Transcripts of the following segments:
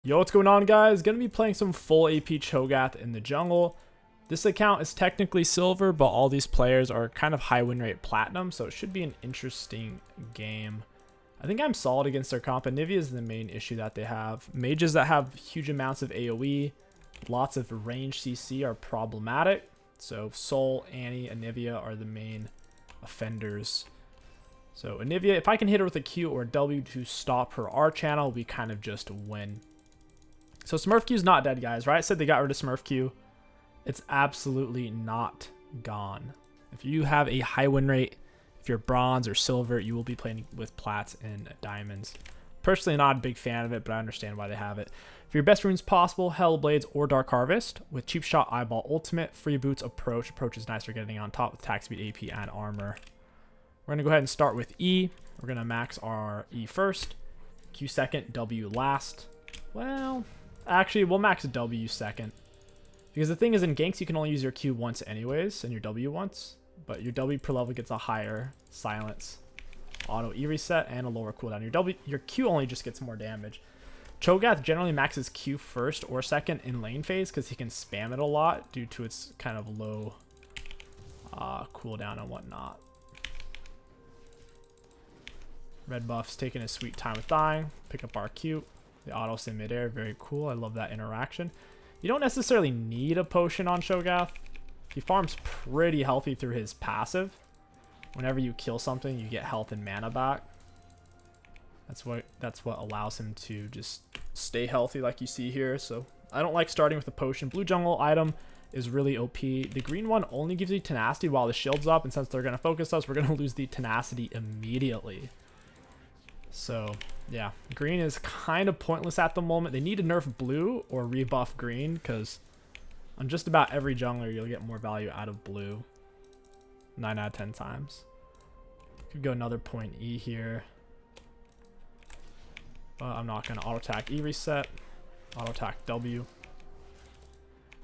Yo, what's going on, guys? Gonna be playing some full AP Cho'Gath in the jungle. This account is technically silver, but all these players are kind of high win rate platinum, so it should be an interesting game. I think I'm solid against their comp. Anivia is the main issue that they have. Mages that have huge amounts of AoE, lots of range CC are problematic. So Sol, Annie, Anivia are the main offenders. So Anivia, if I can hit her with a Q or a W to stop her R channel, we kind of just win. So Smurf Q is not dead, guys, right? I said they got rid of Smurf Q. It's absolutely not gone. If you have a high win rate, if you're bronze or silver, you will be playing with plats and diamonds. Personally, not a big fan of it, but I understand why they have it. For your best runes possible, Hellblades or Dark Harvest. With Cheap Shot, Eyeball, Ultimate, Free Boots, Approach. Approach is nice for getting on top with attack speed, AP, and armor. We're going to go ahead and start with E. We're going to max our E first, Q second, W last. Well, actually, we'll max W second. Because the thing is, in ganks, you can only use your Q once anyways, and your W once. But your W per level gets a higher silence, auto E reset, and a lower cooldown. Your Q only just gets more damage. Cho'Gath generally maxes Q first or second in lane phase because he can spam it a lot due to its kind of low cooldown and whatnot. Red buff's taking his sweet time with dying. Pick up our Q. The autos in midair, very cool. I love that interaction. You don't necessarily need a potion on Cho'Gath. He farms pretty healthy through his passive. Whenever you kill something, you get health and mana back. That's what allows him to just stay healthy like you see here. So I don't like starting with a potion. Blue jungle item is really OP. The green one only gives you tenacity while the shield's up, and since they're going to focus us, we're going to lose the tenacity immediately. So yeah, green is kind of pointless at the moment. They need to nerf blue or rebuff green, because on just about every jungler you'll get more value out of blue 9 out of 10 times. Could go another point E here, but I'm not going to auto attack E reset, auto attack W.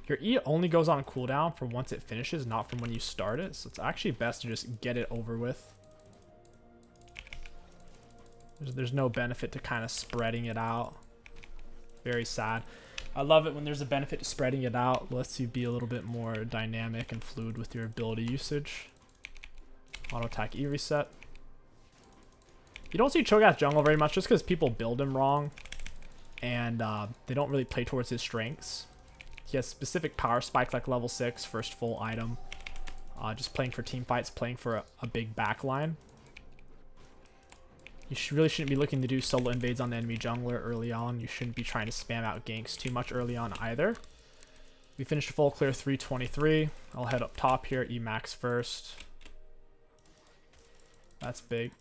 Your E only goes on cooldown for once it finishes, not from when you start it, so it's actually best to just get it over with. There's no benefit to kind of spreading it out. Very sad. I love it when there's a benefit to spreading it out. Lets you be a little bit more dynamic and fluid with your ability usage. Auto attack E reset. You don't see Cho'Gath jungle very much just because people build him wrong. And they don't really play towards his strengths. He has specific power spike like level 6, first full item. Just playing for team fights, playing for a big backline. You really shouldn't be looking to do solo invades on the enemy jungler early on. You shouldn't be trying to spam out ganks too much early on either. We finished a full clear 323. I'll head up top here, E max first. That's big.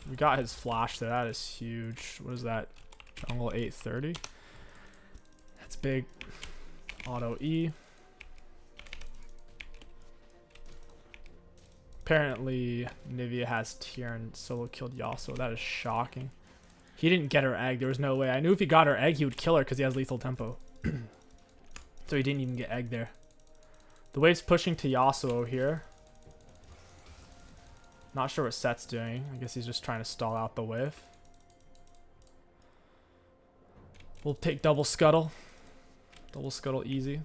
We got his flash there. That is huge. What is that? Jungle 830. That's big. Auto E. Apparently, Nivea has tier and solo killed Yasuo. That is shocking. He didn't get her egg. There was no way. I knew if he got her egg, he would kill her because he has lethal tempo. So he didn't even get egg there. The wave's pushing to Yasuo here. Not sure what Set's doing. I guess he's just trying to stall out the wave. We'll take double scuttle. Double scuttle easy.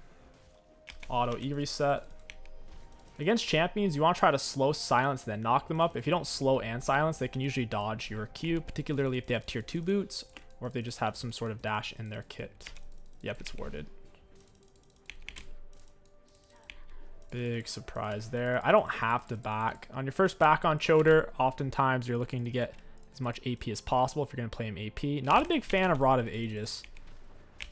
Auto E reset. Against champions, you want to try to slow, silence, then knock them up. If you don't slow and silence, they can usually dodge your Q, particularly if they have tier 2 boots, or if they just have some sort of dash in their kit. Yep, it's worded. Big surprise there. I don't have to back. On your first back on Cho'Gath, oftentimes you're looking to get as much AP as possible if you're going to play him AP. Not a big fan of Rod of Aegis.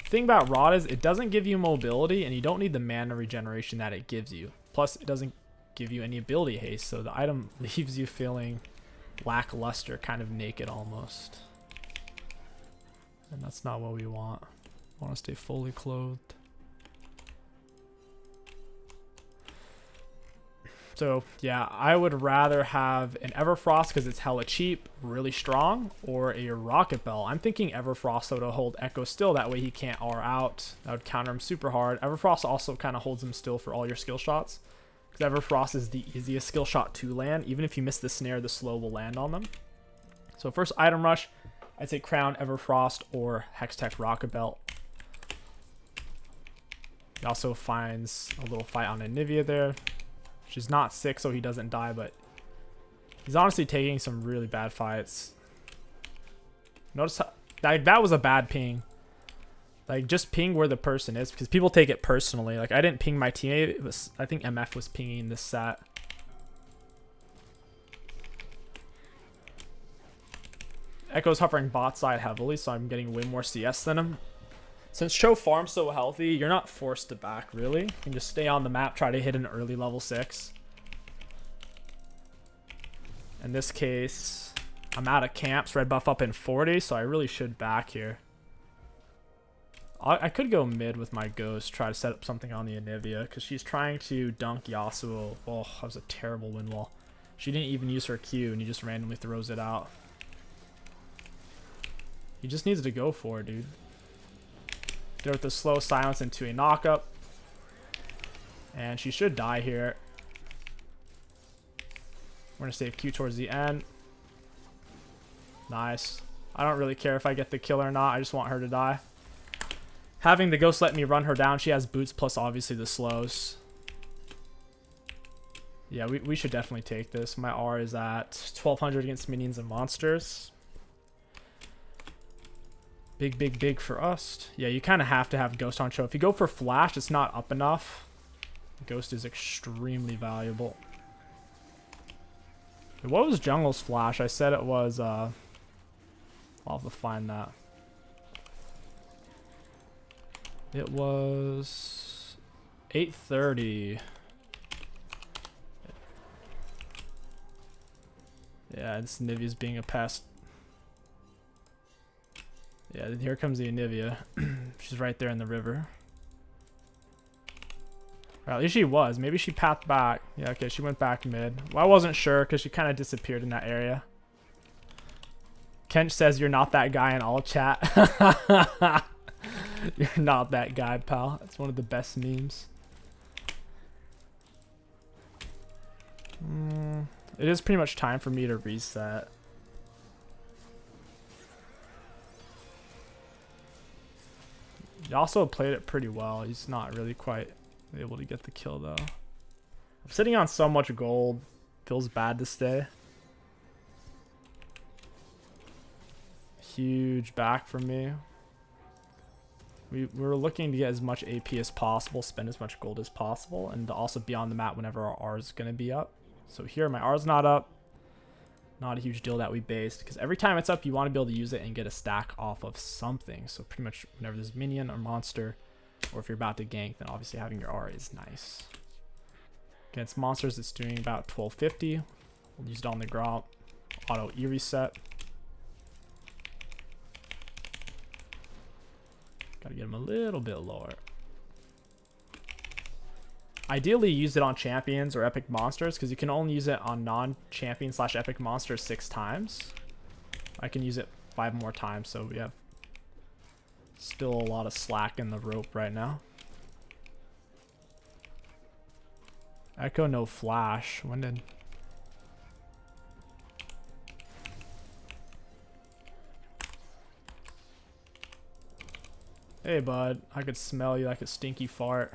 The thing about Rod is it doesn't give you mobility, and you don't need the mana regeneration that it gives you. Plus, it doesn't give you any ability haste, so the item leaves you feeling lackluster, kind of naked almost. And that's not what we want. We want to stay fully clothed. So, yeah, I would rather have an Everfrost because it's hella cheap, really strong, or a Rocket Bell. I'm thinking Everfrost though to hold Echo still, that way he can't R out. That would counter him super hard. Everfrost also kind of holds him still for all your skill shots. Because Everfrost is the easiest skill shot to land. Even if you miss the snare, the slow will land on them. So first item rush, I'd say Crown, Everfrost, or Hextech Rocket Belt. He also finds a little fight on Anivia there. She's not sick, so he doesn't die, but he's honestly taking some really bad fights. Notice how, like, that was a bad ping. Like, just ping where the person is, because people take it personally. Like, I didn't ping my teammate. It was, I think MF was pinging this set. Echo's hovering bot side heavily, so I'm getting way more CS than him. Since Cho farms so healthy, you're not forced to back, really. You can just stay on the map, try to hit an early level 6. In this case, I'm out of camps, red buff up in 40, so I really should back here. I could go mid with my Ghost, try to set up something on the Anivia, because she's trying to dunk Yasuo. Oh, that was a terrible wind wall. She didn't even use her Q, and he just randomly throws it out. He just needs to go for it, dude. Get with the slow silence into a knockup. And she should die here. We're going to save Q towards the end. Nice. I don't really care if I get the kill or not. I just want her to die. Having the Ghost let me run her down. She has boots plus obviously the slows. Yeah, we should definitely take this. My R is at 1200 against minions and monsters. Big, big, big for us. Yeah, you kind of have to have Ghost on Cho. If you go for Flash, it's not up enough. Ghost is extremely valuable. What was Jungle's Flash? I said it was, I'll have to find that. It was 830. Yeah, this Nivea's being a pest. Yeah, here comes the Anivia. She's right there in the river. Or at least she was. Maybe she pathed back. Yeah, okay, she went back mid. Well, I wasn't sure because she kind of disappeared in that area. Kench says you're not that guy in all chat. You're not that guy, pal. That's one of the best memes. It is pretty much time for me to reset. He also played it pretty well. He's not really quite able to get the kill though. I'm sitting on so much gold. Feels bad to stay. Huge back for me. We're looking to get as much AP as possible, spend as much gold as possible, and to also be on the map whenever our R is going to be up. So here, my R is not up. Not a huge deal that we based, because every time it's up, you want to be able to use it and get a stack off of something. So pretty much whenever there's minion or monster, or if you're about to gank, then obviously having your R is nice. Against monsters, it's doing about 1250. We'll use it on the Gromp. Auto E reset. Gotta get him a little bit lower. Ideally, use it on champions or epic monsters, because you can only use it on non-champion / epic monsters 6 times. I can use it 5 more times, so we have still a lot of slack in the rope right now. Echo no flash. When did... Hey bud, I could smell you like a stinky fart.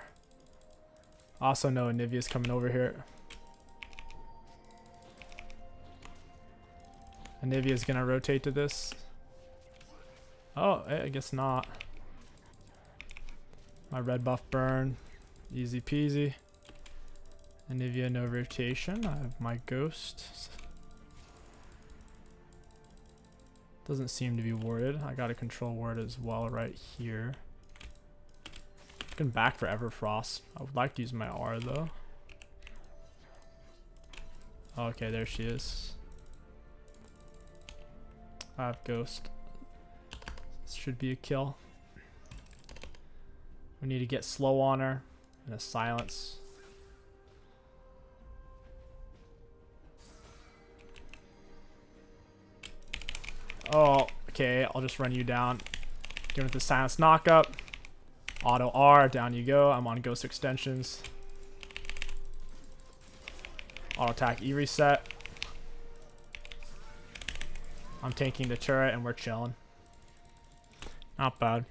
Also know Anivia's coming over here. Anivia's gonna rotate to this. Oh, I guess not. My red buff burn. Easy peasy. Anivia no rotation. I have my ghost. Doesn't seem to be warded. I got a control ward as well right here. Looking back for Everfrost. I would like to use my R though. Okay, there she is. I have ghost. This should be a kill. We need to get slow on her and a silence. Oh, okay. I'll just run you down. Give it the silence knockup. Auto R, down you go. I'm on ghost extensions. Auto attack E reset. I'm tanking the turret and we're chilling. Not bad.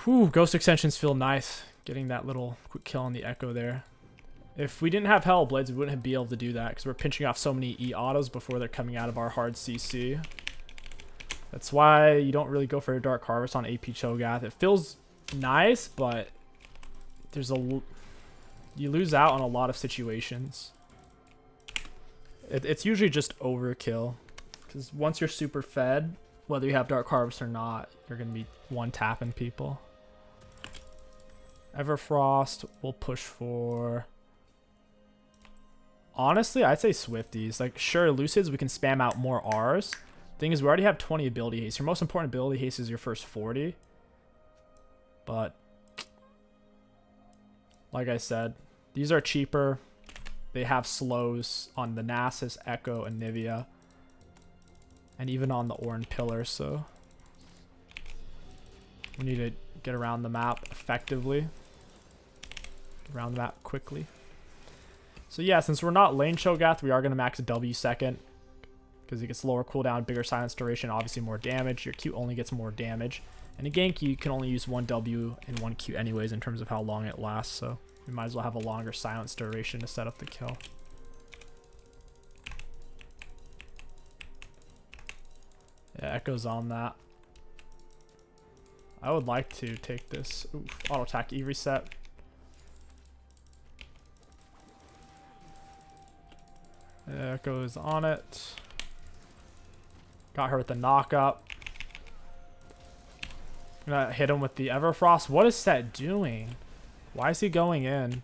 Whew, ghost extensions feel nice. Getting that little quick kill on the echo there. If we didn't have Hellblades, we wouldn't be able to do that because we're pinching off so many E autos before they're coming out of our hard CC. That's why you don't really go for a Dark Harvest on AP Cho'Gath. It feels nice, but you lose out on a lot of situations. It's usually just overkill because once you're super fed, whether you have Dark Harvest or not, you're going to be one-tapping people. Everfrost will push for... Honestly, I'd say Swifties. Like, sure, Lucids, we can spam out more Rs. Thing is, we already have 20 ability haste. Your most important ability haste is your first 40. But, like I said, these are cheaper. They have slows on the Nasus, Echo, and Nivea. And even on the Orin Pillar, so... we need to get around the map effectively. Get around the map quickly. So yeah, since we're not lane Cho'Gath, we are going to max W second. Because it gets lower cooldown, bigger silence duration, obviously more damage. Your Q only gets more damage. And in gank, you can only use one W and one Q anyways in terms of how long it lasts. So we might as well have a longer silence duration to set up the kill. Yeah, Echo's on that. I would like to take this. Oof, auto attack E reset. Echo is on it. Got her with the knock up. Gonna hit him with the Everfrost. What is Set doing? Why is he going in?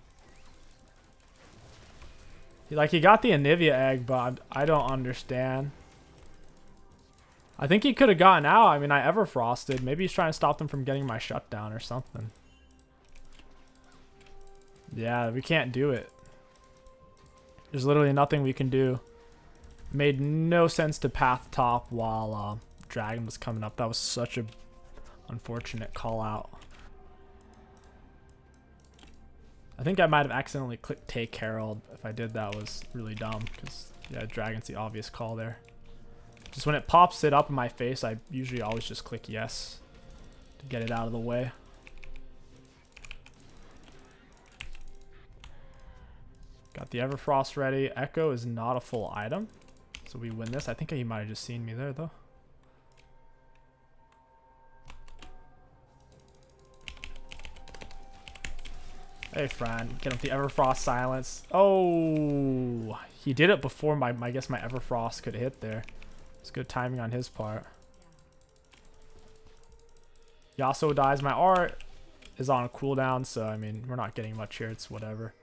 He got the Anivia egg, but I don't understand. I think he could have gotten out. I mean, I Everfrosted. Maybe he's trying to stop them from getting my shutdown or something. Yeah, we can't do it. There's literally nothing we can do. Made no sense to path top while Dragon was coming up. That was such a unfortunate call out. I think I might have accidentally clicked Take Herald. If I did, that was really dumb because yeah, Dragon's the obvious call there. Just when it pops it up in my face, I usually always just click yes to get it out of the way. Got the Everfrost ready. Echo is not a full item, so we win this. I think he might have just seen me there though. Hey friend, get him the Everfrost silence. Oh, he did it before I guess my Everfrost could hit there. It's good timing on his part. Yasuo dies. My art is on a cooldown, so I mean we're not getting much here. It's whatever.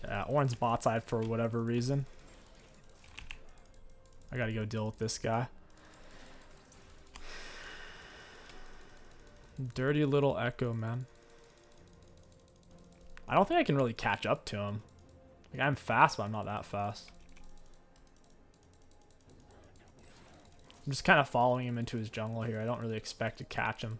Yeah, Orin's bot side for whatever reason. I gotta go deal with this guy. Dirty little Echo, man. I don't think I can really catch up to him. Like, I'm fast, but I'm not that fast. I'm just kind of following him into his jungle here. I don't really expect to catch him.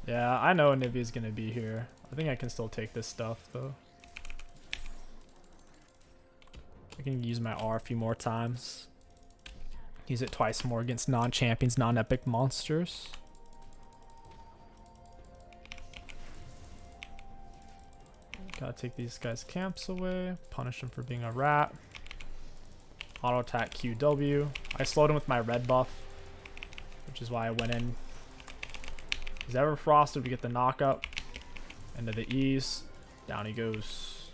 Yeah, I know Anivia's gonna be here. I think I can still take this stuff, though. I can use my R a few more times. Use it twice more against non-champions, non-epic monsters. Gotta take these guys' camps away. Punish them for being a rat. Auto attack QW. I slowed him with my red buff, which is why I went in. He's Everfrosted. We get the knock up. Into the E's. Down he goes.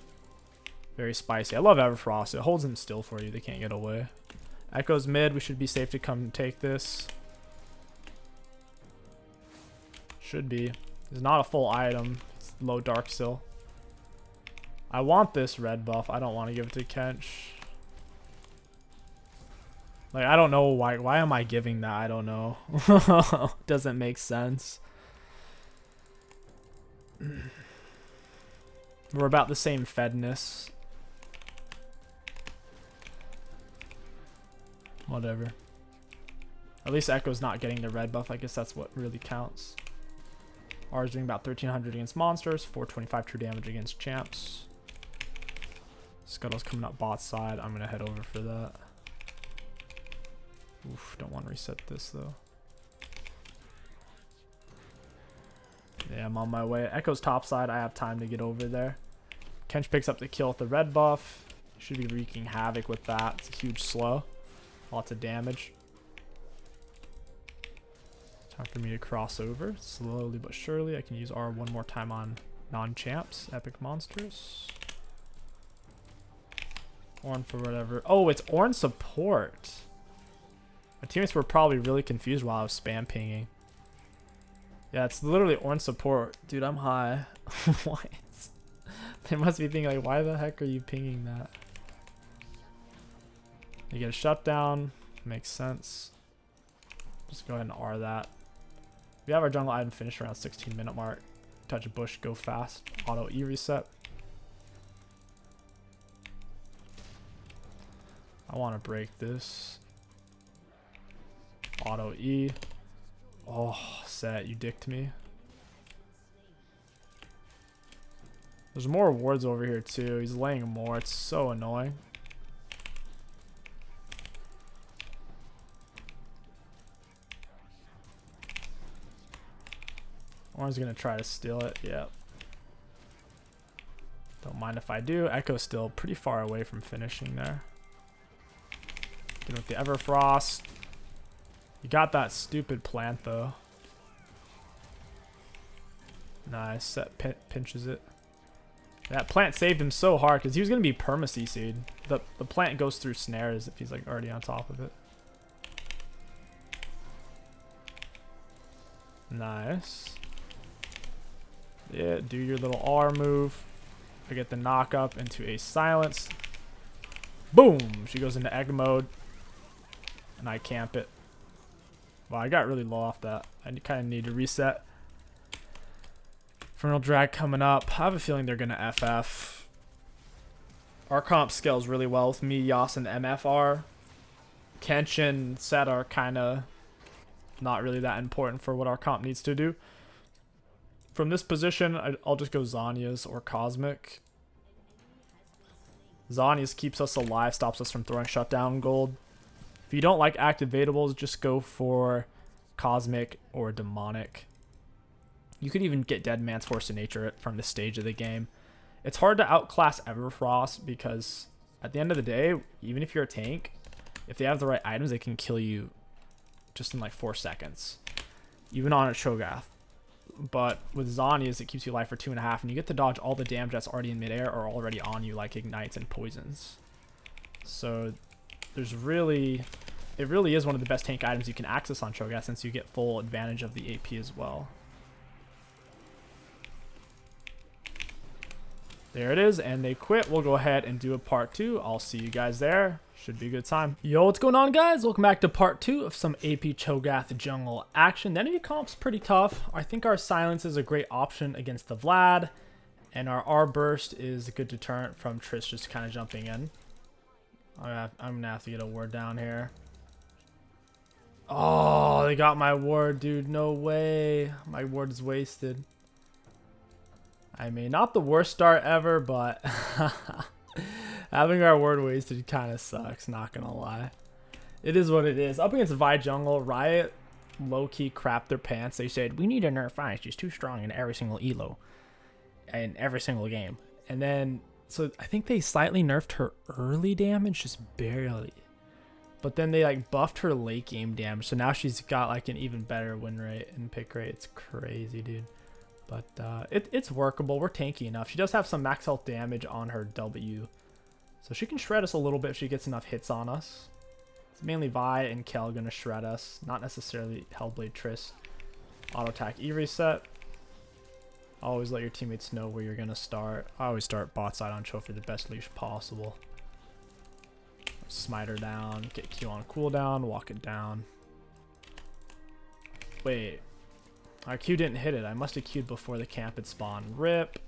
Very spicy. I love Everfrost. It holds them still for you. They can't get away. Echo's mid. We should be safe to come take this. Should be. It's not a full item. It's low dark still. I want this red buff. I don't want to give it to Kench. Like, I don't know why. Why am I giving that? I don't know. Doesn't make sense. We're about the same fedness. Whatever. At least Echo's not getting the red buff. I guess that's what really counts. R is doing about 1300 against monsters, 425 true damage against champs. Scuttle's coming up bot side. I'm going to head over for that. Oof, don't want to reset this though. Yeah, I'm on my way. Echo's top side. I have time to get over there. Kench picks up the kill with the red buff. Should be wreaking havoc with that. It's a huge slow. Lots of damage. Time for me to cross over. Slowly but surely. I can use R one more time on non-champs. Epic monsters. Ornn for whatever. Oh, it's Ornn support. My teammates were probably really confused while I was spam pinging. Yeah, it's literally Ornn support. Dude, I'm high. What? They must be thinking like, why the heck are you pinging that? You get a shutdown. Makes sense. Just go ahead and R that. We have our jungle item finished around 16-minute mark. Touch a bush, go fast. Auto E reset. I want to break this. Auto E. Oh, Set, you dicked me. There's more wards over here too. He's laying more. It's so annoying. Ornn's gonna try to steal it. Yep. Don't mind if I do. Echo's still pretty far away from finishing there. Get with the Everfrost. You got that stupid plant though. Nice. Set pinches it. That plant saved him so hard because he was going to be perma CC'd. The plant goes through snares if he's like already on top of it. Nice. Yeah, do your little R move. I get the knock up into a silence. Boom! She goes into egg mode. And I camp it. Wow, I got really low off that. I kind of need to reset. Infernal Drag coming up. I have a feeling they're going to FF. Our comp scales really well with me, Yas, and MFR. Kench and Set are kind of not really that important for what our comp needs to do. From this position, I'll just go Zhonya's or Cosmic. Zhonya's keeps us alive, stops us from throwing shutdown gold. If you don't like activatables, just go for Cosmic or Demonic. You could even get Dead Man's Force of Nature from this stage of the game. It's hard to outclass Everfrost because at the end of the day, even if you're a tank, if they have the right items, they can kill you just in like 4 seconds. Even on a Cho'Gath. But with Zhonya's, it keeps you alive for 2.5, and you get to dodge all the damage that's already in midair or already on you, like ignites and poisons. So there's really, it really is one of the best tank items you can access on Cho'Gath since you get full advantage of the AP as well. There it is, and they quit. We'll go ahead and do a part 2. I'll see you guys there. Should be a good time. Yo, what's going on, guys? Welcome back to part 2 of some AP Cho'Gath jungle action. The enemy comp's pretty tough. I think our silence is a great option against the Vlad, and our R burst is a good deterrent from Triss just kind of jumping in. I'm gonna have to get a ward down here. Oh, they got my ward, dude. No way. My ward is wasted. I mean, not the worst start ever, but having our ward wasted kind of sucks, not gonna lie. It is what it is. Up against Vi jungle, Riot low-key crapped their pants. They said, we need to nerf Vi. She's too strong in every single elo. In every single game. And then, so I think they slightly nerfed her early damage, just barely. But then they like buffed her late game damage. So now she's got like an even better win rate and pick rate. It's crazy, dude. But it's workable. We're tanky enough. She does have some max health damage on her W. So she can shred us a little bit if she gets enough hits on us. It's mainly Vi and Kel going to shred us. Not necessarily Hellblade Triss. Auto attack E reset. Always let your teammates know where you're going to start. I always start bot side on Cho for the best leash possible. Smite her down. Get Q on cooldown. Walk it down. Wait. Our Q didn't hit it. I must have Q'd before the camp had spawned. RIP.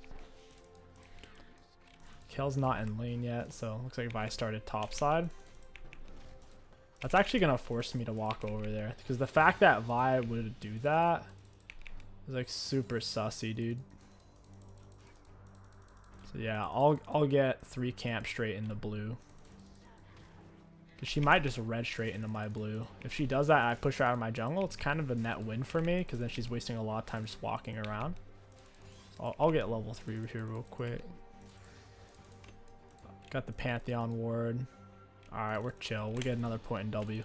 Kel's not in lane yet, so looks like Vi started top side. That's actually going to force me to walk over there. Because the fact that Vi would do that It's like super sussy, dude. So yeah, I'll get 3 camp straight in the blue. Cause she might just red straight into my blue. If she does that and I push her out of my jungle, it's kind of a net win for me, because then she's wasting a lot of time just walking around. So I'll get level 3 here real quick. Got the Pantheon ward. Alright, we're chill. We get another point in W.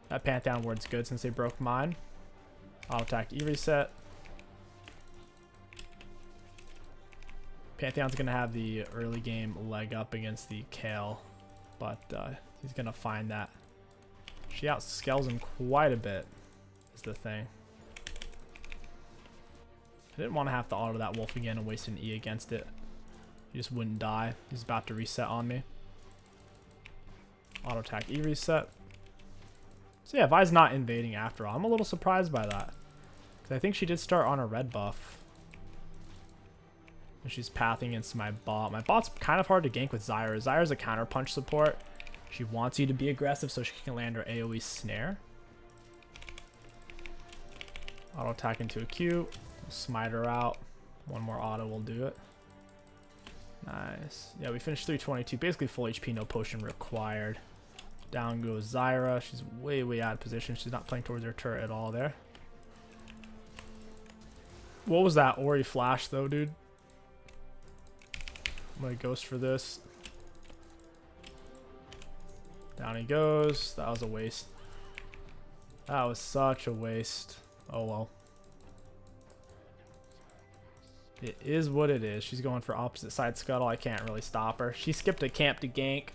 That Pantheon ward's good since they broke mine. Auto attack E reset. Pantheon's gonna have the early game leg up against the Kale, but he's gonna find that. She outscales him quite a bit, is the thing. I didn't want to have to auto that wolf again and waste an E against it. He just wouldn't die. He's about to reset on me. Auto attack E reset. So yeah, Vi's not invading after all. I'm a little surprised by that, because I think she did start on a red buff. And she's pathing against my bot. My bot's kind of hard to gank with Zyra. Zyra's a counter punch support. She wants you to be aggressive so she can land her AoE snare. Auto attack into a Q. Smite her out. One more auto will do it. Nice. Yeah, we finished 322. Basically full HP, no potion required. Down goes Zyra. She's way out of position. She's not playing towards her turret at all there. What was that Ori flash though, dude? I'm gonna ghost for this. Down he goes. That was a waste. That was such a waste. Oh well. It is what it is. She's going for opposite side scuttle. I can't really stop her. She skipped a camp to gank.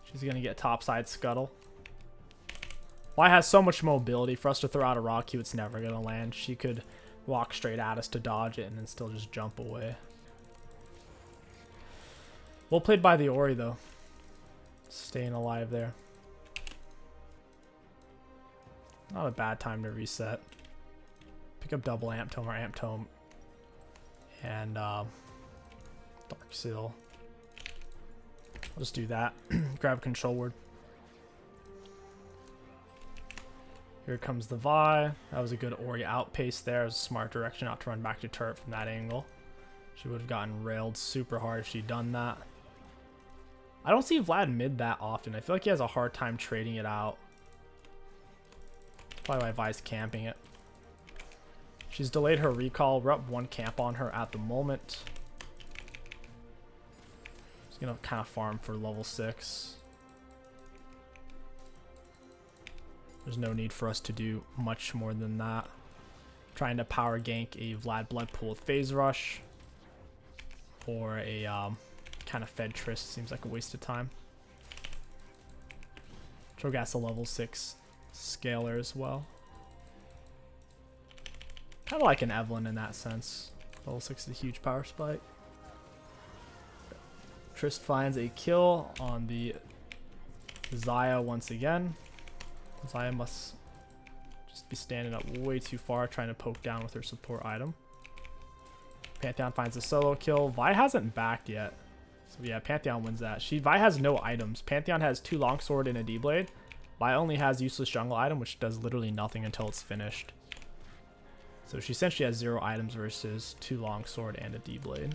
She's going to get top side scuttle. Vi has so much mobility. For us to throw out a rock Q, it's never going to land. She could walk straight at us to dodge it and then still just jump away. Well played by the Ori, though. Staying alive there. Not a bad time to reset. Pick up double Amp Tome or Amp Tome. And Dark Seal. I'll just do that. Grab control word. Here comes the Vi. That was a good Ori outpace there. It was a smart direction not to run back to turret from that angle. She would have gotten railed super hard if she'd done that. I don't see Vlad mid that often. I feel like he has a hard time trading it out. Probably why Vi's camping it. She's delayed her recall. We're up 1 camp on her at the moment. She's gonna kind of farm for level 6. There's no need for us to do much more than that. Trying to power gank a Vlad Bloodpool with Phase Rush. Or a kind of Fed Trist seems like a waste of time. Cho'Gath's a level 6 scaler as well. Kind of like an Evelyn in that sense. Level 6 is a huge power spike. Trist finds a kill on the Xayah once again. Xayah must just be standing up way too far trying to poke down with her support item. Pantheon finds a solo kill. Vi hasn't backed yet. So yeah, Pantheon wins that. Vi has no items. Pantheon has 2 longsword and a D-blade. Vi only has useless jungle item, which does literally nothing until it's finished. So she essentially has 0 items versus 2 longsword and a D-blade.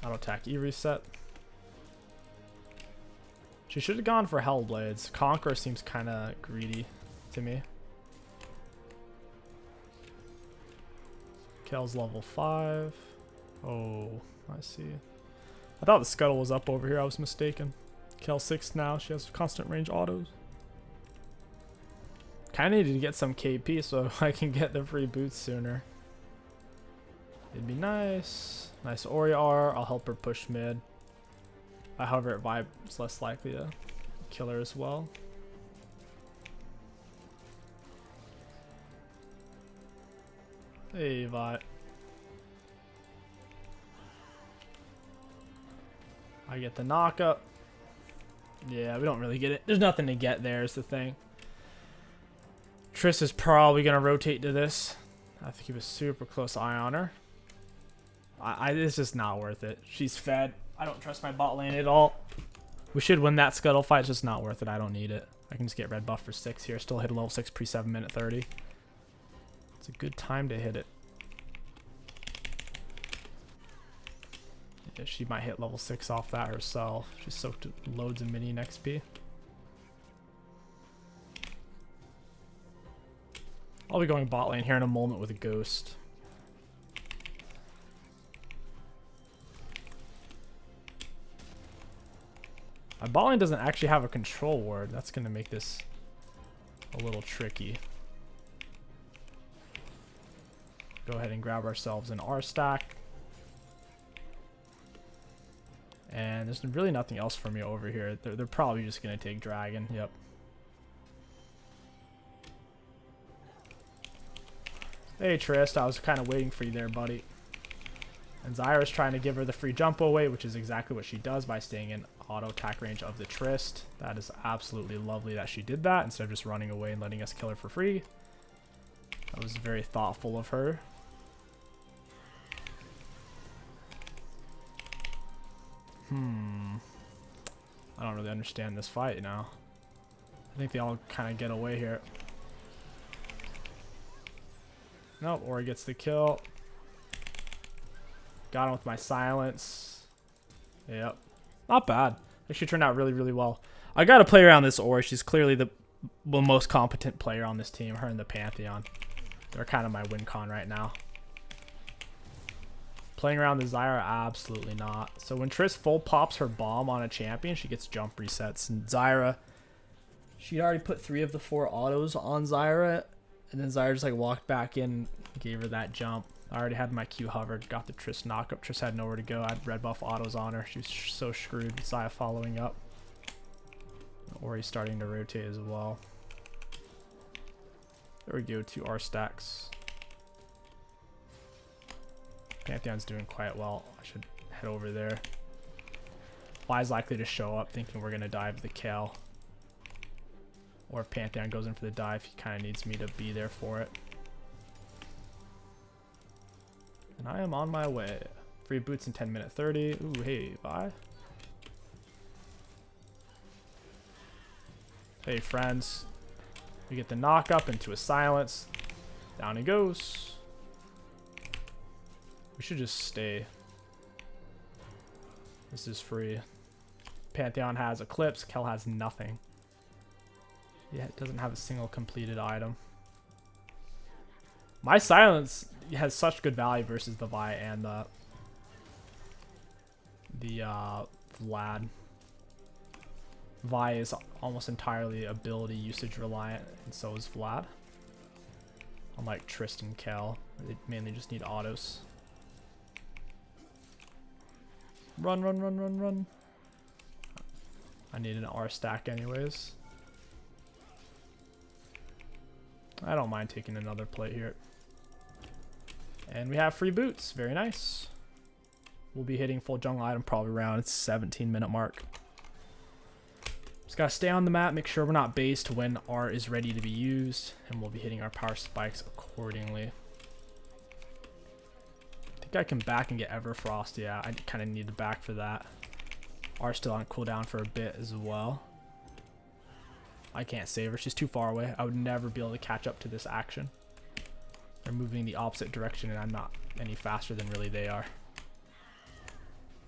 Auto attack E reset. She should have gone for Hellblades. Conqueror seems kind of greedy to me. Kel's level 5. Oh, I see. I thought the scuttle was up over here. I was mistaken. Kel 6 now. She has constant range autos. Kind of needed to get some KP so I can get the free boots sooner. It'd be nice. Nice Ori R. I'll help her push mid. However, Vi is less likely to kill her as well. Hey, Vi. I get the knockup. Yeah, we don't really get it. There's nothing to get there is the thing. Triss is probably going to rotate to this. I think he was super close eye on her. It's just not worth it. She's fed. I don't trust my bot lane at all. We should win that scuttle fight. It's just not worth it. I don't need it. I can just get red buff for 6 here. Still hit a level 6 pre 7 minute 30. It's a good time to hit it. Yeah, she might hit level 6 off that herself. She's soaked loads of minion XP. I'll be going bot lane here in a moment with a ghost. My bot lane doesn't actually have a control ward. That's going to make this a little tricky. Go ahead and grab ourselves an R stack. And there's really nothing else for me over here. They're probably just going to take dragon. Yep. Hey Trist, I was kind of waiting for you there, buddy. And Zyra's trying to give her the free jump away, which is exactly what she does by staying in auto attack range of the Trist. That is absolutely lovely that she did that instead of just running away and letting us kill her for free. That was very thoughtful of her. I don't really understand this fight now. I think they all kind of get away here. Nope, Ori gets the kill. Got him with my silence. Yep. Not bad. Actually turned out really, really well. I got to play around this Ori. She's clearly the most competent player on this team. Her and the Pantheon. They're kind of my win con right now. Playing around the Zyra, absolutely not. So when Triss full pops her bomb on a champion, she gets jump resets. And Zyra, she already put 3 of the 4 autos on Zyra. And then Zyra just like walked back in, gave her that jump. I already had my Q hovered, got the Triss knockup. Triss had nowhere to go. I had red buff autos on her. She was so screwed. Zyra following up. Ori's starting to rotate as well. There we go, 2 R stacks. Pantheon's doing quite well. I should head over there. Y's likely to show up thinking we're going to dive the Kale. Or if Pantheon goes in for the dive, he kind of needs me to be there for it. And I am on my way. Free boots in 10 minute 30. Ooh, hey, bye. Hey, friends. We get the knock up into a silence. Down he goes. We should just stay. This is free. Pantheon has Eclipse. Kel has nothing. Yeah, it doesn't have a single completed item. My silence has such good value versus the Vi and the Vlad. Vi is almost entirely ability usage reliant, and so is Vlad. Unlike Tristan and Kel, they mainly just need autos. Run, run, run, run, run. I need an R stack anyways. I don't mind taking another plate here. And we have free boots. Very nice. We'll be hitting full jungle item probably around 17-minute mark. Just gotta stay on the map, make sure we're not based when R is ready to be used, and we'll be hitting our power spikes accordingly. I think I can back and get Everfrost. Yeah, I kind of need to back for that. R still on cooldown for a bit as well. I can't save her. She's too far away. I would never be able to catch up to this action. They're moving the opposite direction, and I'm not any faster than really they are.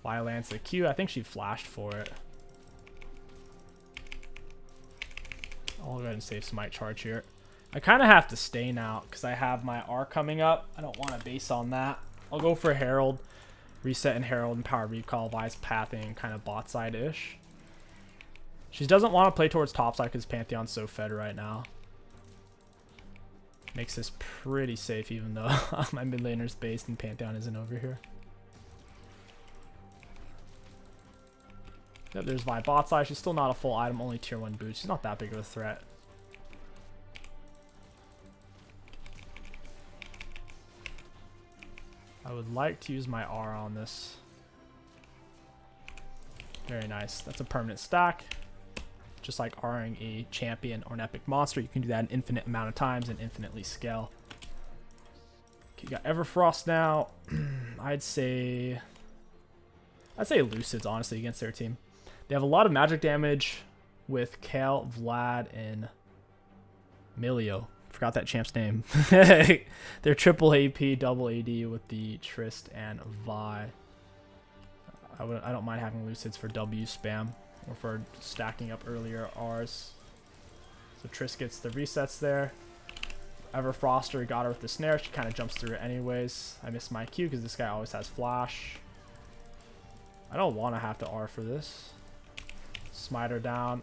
Lands the Q. I think she flashed for it. I'll go ahead and save Smite Charge here. I kind of have to stay now because I have my R coming up. I don't want to base on that. I'll go for Herald. Reset and Herald and Power Recall. Vi's pathing kind of bot side-ish. She doesn't want to play towards topside because Pantheon's so fed right now. Makes this pretty safe even though my mid laner's based and Pantheon isn't over here. Yep, there's Vi bot side. She's still not a full item, only tier 1 boots. She's not that big of a threat. I would like to use my R on this. Very nice. That's a permanent stack. Just like R'ing a champion or an epic monster, you can do that an infinite amount of times and infinitely scale. Okay, you got Everfrost now. I'd say Lucids honestly against their team. They have a lot of magic damage, with Kale, Vlad, and Milio. Forgot that champ's name. They're triple AP, double AD with the Trist and Vi. I don't mind having Lucids for W spam or for stacking up earlier R's. So Trist gets the resets there. Everfroster got her with the snare. She kind of jumps through it anyways. I missed my Q because this guy always has flash. I don't want to have to R for this. Smite her down.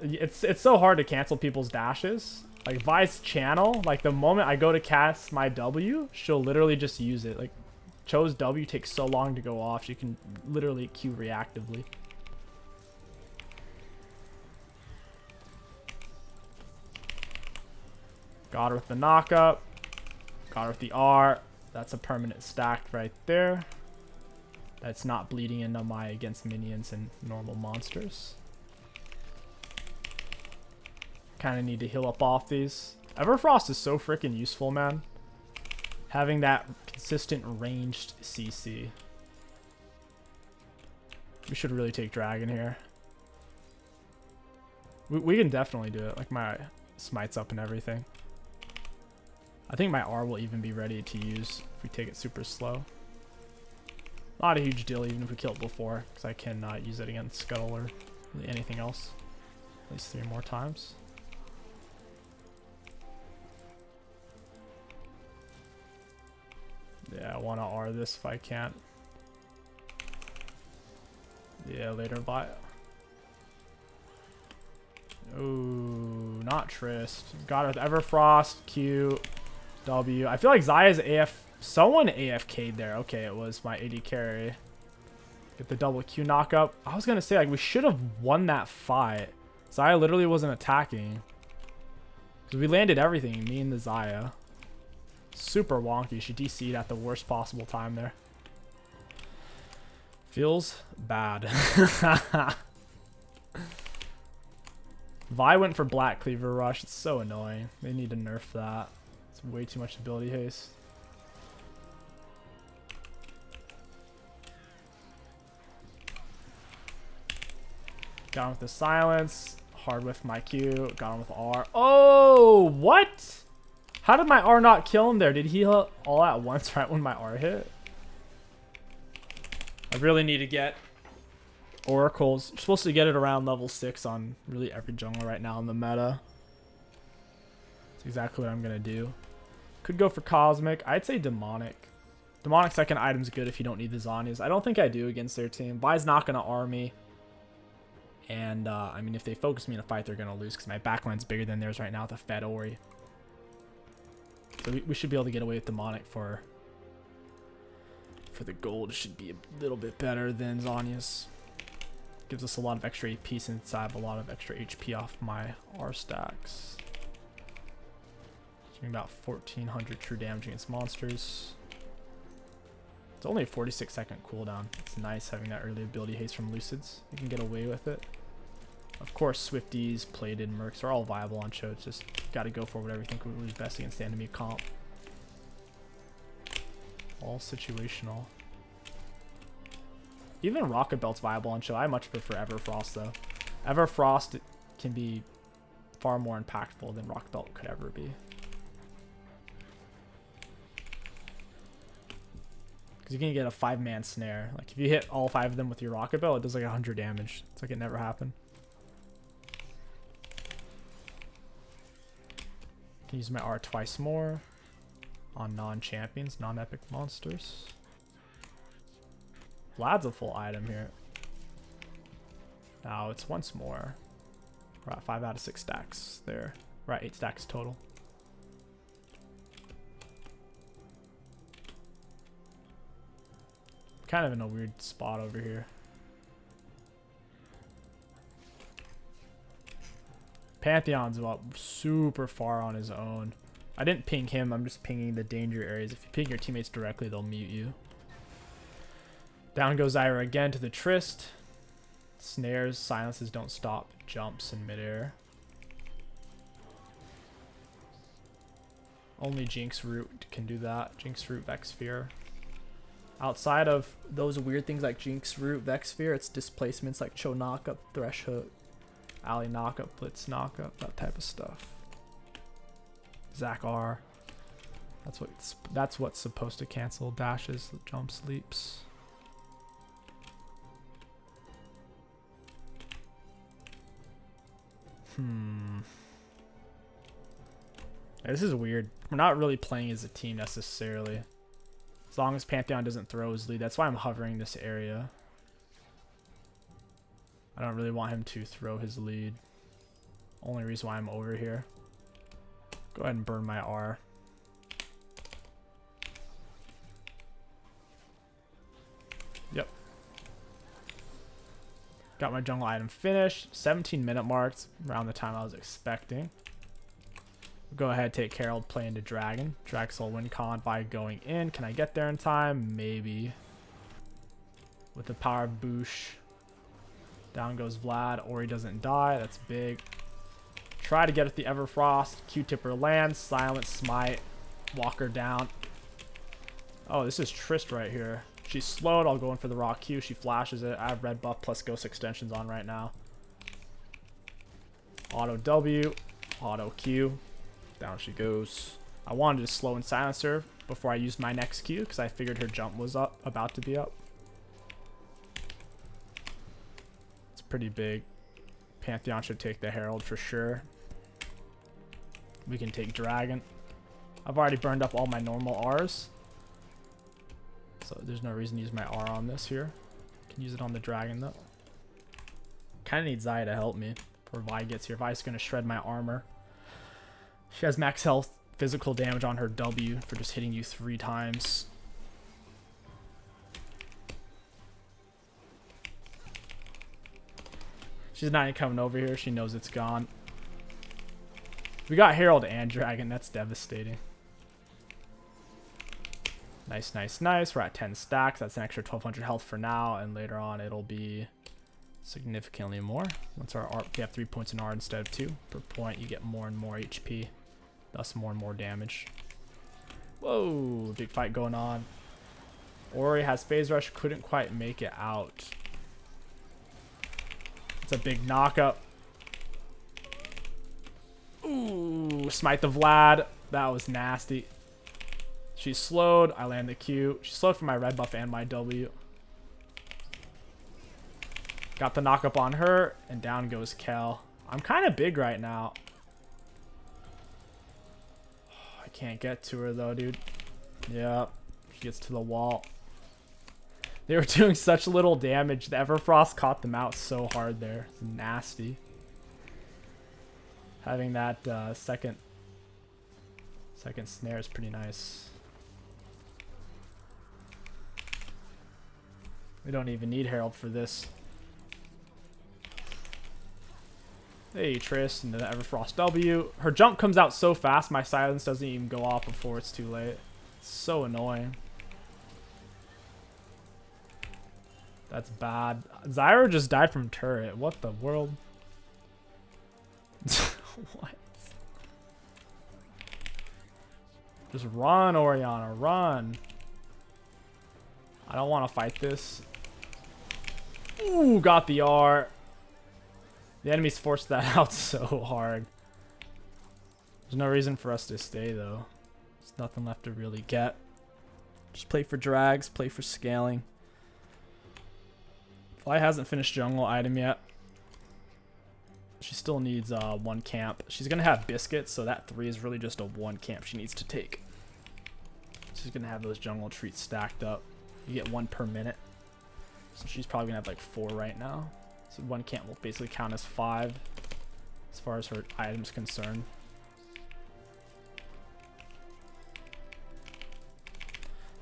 It's so hard to cancel people's dashes. Like Vi's channel, like the moment I go to cast my W, she'll literally just use it. Like Cho's W takes so long to go off, she can literally Q reactively. Got her with the knockup. Got her with the R. That's a permanent stack right there. That's not bleeding into my against minions and normal monsters. Kind of need to heal up off these. Everfrost is so freaking useful, man. Having that consistent ranged CC. We should really take Dragon here. We can definitely do it. Like my smite's up and everything. I think my R will even be ready to use if we take it super slow. Not a huge deal even if we kill it before, because I can use it against Scuttle or really anything else. At least 3 more times. Yeah, I want to R this if I can't. Yeah, later bye. Ooh, not Trist. Got her with Everfrost, Q, W. I feel like Zaya's AF. Someone AFK'd there. Okay, it was my AD carry. Get the double Q knockup. I was gonna say like we should have won that fight. Zaya literally wasn't attacking. Cause we landed everything, me and the Zaya. Super wonky. She DC'd at the worst possible time there. Feels bad. Vi went for Black Cleaver Rush. It's so annoying. They need to nerf that. It's way too much ability haste. Got him with the silence. Hard with my Q. Got him with R. Oh, what? How did my R not kill him there? Did he hit all at once right when my R hit? I really need to get Oracles. You're supposed to get it around level 6 on really every jungle right now in the meta. That's exactly what I'm going to do. Could go for Cosmic. I'd say Demonic. Demonic second item's good if you don't need the Zanyas. I don't think I do against their team. Vi's not going to R me. And, I mean, if they focus me in a fight, they're going to lose because my backline's bigger than theirs right now with a Fed Ori. So we should be able to get away with Demonic for the gold. It should be a little bit better than Zanya's. Gives us a lot of extra AP since I have a lot of extra HP off my R stacks. Doing about 1400 true damage against monsters. It's only a 46-second cooldown. It's nice having that early ability haste from Lucids. You can get away with it. Of course, Swifties, Plated, Mercs are all viable on Cho. It's just got to go for whatever you think will be best against the enemy comp. All situational. Even Rocket Belt's viable on Cho. I much prefer Everfrost though. Everfrost can be far more impactful than Rocket Belt could ever be. Because you can get a 5-man snare. Like if you hit all 5 of them with your Rocket Belt, it does like 100 damage. It's like it never happened. Can use my R twice more on non-champions, non-epic monsters. Vlad's a full item here. Now it's once more. We're at 5 out of 6 stacks there. We're at 8 stacks total. Kind of in a weird spot over here. Pantheon's up super far on his own. I didn't ping him, I'm just pinging the danger areas. If you ping your teammates directly, they'll mute you. Down goes Zyra again to the Trist. Snares, silences don't stop, jumps in midair. Only Jinx Root can do that. Jinx Root, Vex Sphere. Outside of those weird things like Jinx Root, Vex Sphere, it's displacements like Cho Knockup, Thresh Hook, Ali Knockup, Blitz Knockup, that type of stuff. Zac R. That's what's supposed to cancel dashes, jumps, leaps. This is weird. We're not really playing as a team necessarily. As long as Pantheon doesn't throw his lead. That's why I'm hovering this area. I don't really want him to throw his lead. Only reason why I'm over here. Go ahead and burn my R. Yep. Got my jungle item finished. 17-minute marks, around the time I was expecting. Go ahead, take Herald, play into Dragon. Draxel win con by going in. Can I get there in time? Maybe. With the power of Boosh. Down goes Vlad. Ori doesn't die. That's big. Try to get at the Everfrost. Q-Tipper lands. Silence, Smite. Walker down. Oh, this is Trist right here. She's slowed. I'll go in for the Rock Q. She flashes it. I have red buff plus ghost extensions on right now. Auto W. Auto Q. Down she goes. I wanted to slow and silence her before I used my next Q because I figured her jump was about to be up. It's pretty big. Pantheon should take the Herald for sure. We can take Dragon. I've already burned up all my normal Rs. So there's no reason to use my R on this here. Can use it on the Dragon though. Kind of need Zaya to help me before Vi gets here. Vi's going to shred my armor. She has max health, physical damage on her W for just hitting you 3 times. She's not even coming over here. She knows it's gone. We got Herald and Dragon. That's devastating. Nice, nice, nice. We're at 10 stacks. That's an extra 1200 health for now. And later on, it'll be significantly more. Once our R, we have 3 points in R instead of 2. Per point, you get more and more HP. Thus more and more damage. Whoa, big fight going on. Ori has Phase Rush, couldn't quite make it out. It's a big knockup. Ooh, smite the Vlad. That was nasty. She's slowed. I land the Q. She's slowed for my red buff and my W. Got the knockup on her, and down goes Kel. I'm kind of big right now. I can't get to her though, dude. Yeah, she gets to the wall. They were doing such little damage. The Everfrost caught them out so hard there. It's nasty. Having that second snare is pretty nice. We don't even need Herald for this. Hey, Triss, into the Everfrost W. Her jump comes out so fast, my silence doesn't even go off before it's too late. It's so annoying. That's bad. Zyra just died from turret. What the world? What? Just run, Orianna, run. I don't want to fight this. Ooh, got the R. The enemies forced that out so hard. There's no reason for us to stay though. There's nothing left to really get. Just play for drags, play for scaling. Fly hasn't finished jungle item yet. She still needs 1 camp. She's gonna have biscuits, so that 3 is really just a 1 camp she needs to take. She's gonna have those jungle treats stacked up. You get 1 per minute. So she's probably gonna have like 4 right now. So 1 camp will basically count as 5 as far as her item's concerned.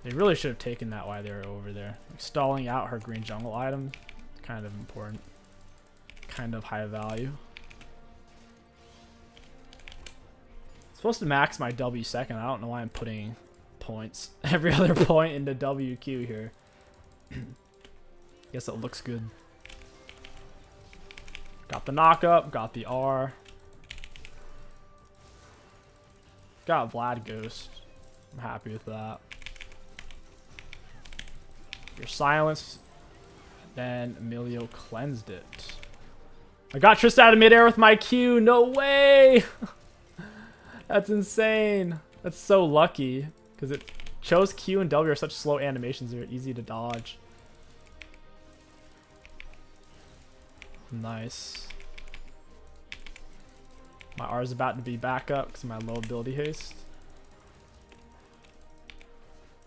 They really should have taken that while they were over there. Like stalling out her green jungle item, kind of important. Kind of high value. Supposed to max my W second. I don't know why I'm putting points every other point into WQ here. Guess it looks good. Got the knockup, got the R. Got Vlad Ghost. I'm happy with that. Your silence. Then Emilio cleansed it. I got Trist out of midair with my Q. No way! That's insane. That's so lucky. Because it chose Q and W are such slow animations. They're easy to dodge. Nice. My R is about to be back up because of my low ability haste.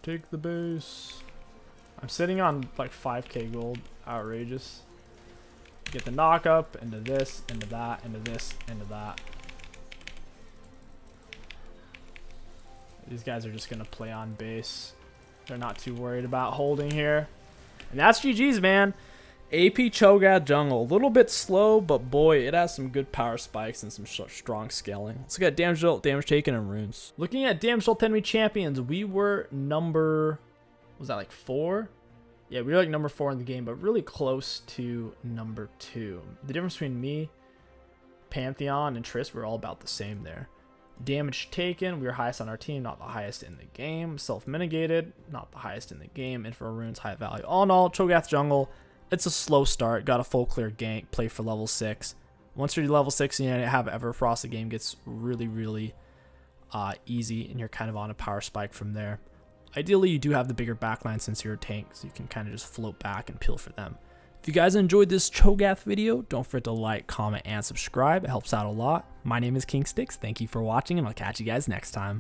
Take the base. I'm sitting on like 5k gold. Outrageous. Get the knock up into this, into that, into this, into that. These guys are just going to play on base. They're not too worried about holding here. And that's GG's, man. AP Cho'Gath jungle. A little bit slow, but boy, it has some good power spikes and some strong scaling. Let's look at damage dealt, damage taken, and runes. Looking at damage dealt enemy champions, we were number... Was that like 4? Yeah, we were like number 4 in the game, but really close to number 2. The difference between me, Pantheon, and Triss were all about the same there. Damage taken, we were highest on our team, not the highest in the game. Self-mitigated, not the highest in the game. And for runes, high value. All in all, Cho'Gath jungle, it's a slow start. Got a full clear gank, play for level 6. Once you're level 6 and you have Everfrost, the game gets really, really easy, and you're kind of on a power spike from there. Ideally, you do have the bigger backline since you're a tank, so you can kind of just float back and peel for them. If you guys enjoyed this Cho'Gath video, don't forget to like, comment, and subscribe. It helps out a lot. My name is King Sticks. Thank you for watching, and I'll catch you guys next time.